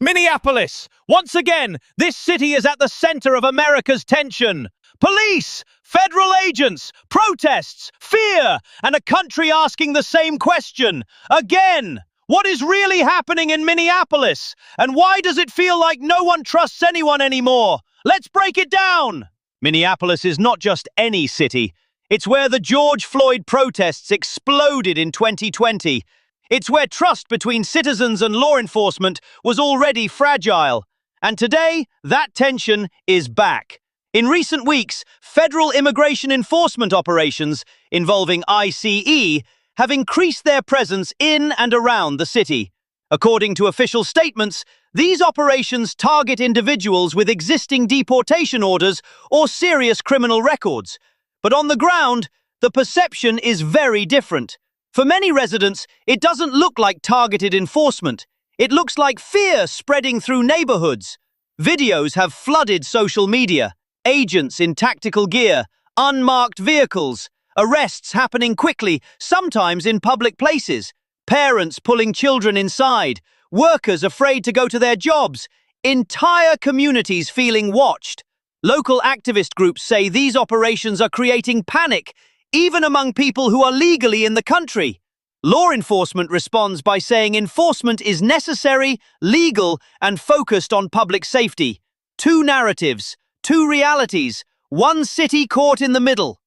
Minneapolis! Once again, this city is at the center of America's tension. Police, federal agents, protests, fear, and a country asking the same question. Again! What is really happening in Minneapolis? And why does it feel like no one trusts anyone anymore? Let's break it down! Minneapolis is not just any city. It's where the George Floyd protests exploded in 2020. It's where trust between citizens and law enforcement was already fragile. And today, that tension is back. In recent weeks, federal immigration enforcement operations involving ICE have increased their presence in and around the city. According to official statements, these operations target individuals with existing deportation orders or serious criminal records. But on the ground, the perception is very different. For many residents, it doesn't look like targeted enforcement. It looks like fear spreading through neighborhoods. Videos have flooded social media. Agents in tactical gear, unmarked vehicles, arrests happening quickly, sometimes in public places, parents pulling children inside, workers afraid to go to their jobs, entire communities feeling watched. Local activist groups say these operations are creating panic, even among people who are legally in the country. Law enforcement responds by saying enforcement is necessary, legal, and focused on public safety. Two narratives, two realities, one city caught in the middle.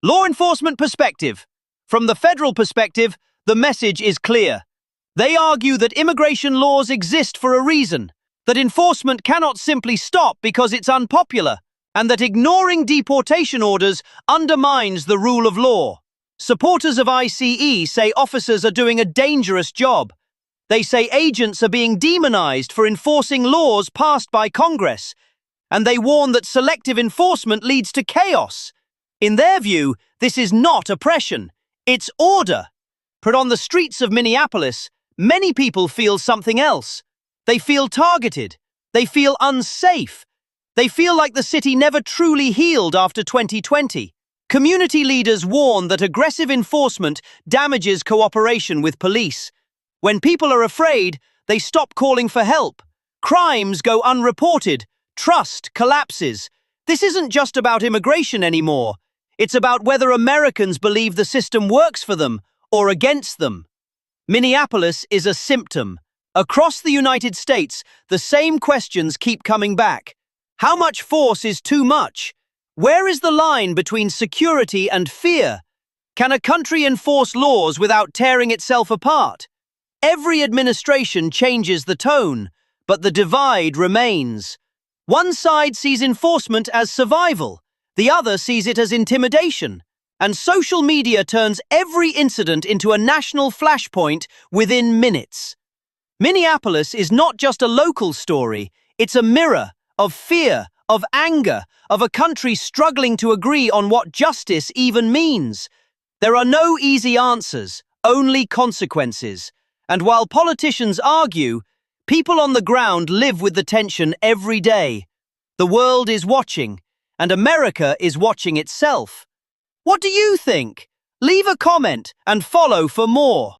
Law enforcement perspective. From the federal perspective, the message is clear. They argue that immigration laws exist for a reason, that enforcement cannot simply stop because it's unpopular, and that ignoring deportation orders undermines the rule of law. Supporters of ICE say officers are doing a dangerous job. They say agents are being demonized for enforcing laws passed by Congress, and they warn that selective enforcement leads to chaos. In their view, this is not oppression, it's order. But on the streets of Minneapolis, many people feel something else. They feel targeted. They feel unsafe. They feel like the city never truly healed after 2020. Community leaders warn that aggressive enforcement damages cooperation with police. When people are afraid, they stop calling for help. Crimes go unreported. Trust collapses. This isn't just about immigration anymore. It's about whether Americans believe the system works for them or against them. Minneapolis is a symptom. Across the United States, the same questions keep coming back. How much force is too much? Where is the line between security and fear? Can a country enforce laws without tearing itself apart? Every administration changes the tone, but the divide remains. One side sees enforcement as survival, the other sees it as intimidation, and social media turns every incident into a national flashpoint within minutes. Minneapolis is not just a local story, it's a mirror of fear, of anger, of a country struggling to agree on what justice even means. There are no easy answers, only consequences. And while politicians argue, people on the ground live with the tension every day. The world is watching, and America is watching itself. What do you think? Leave a comment and follow for more.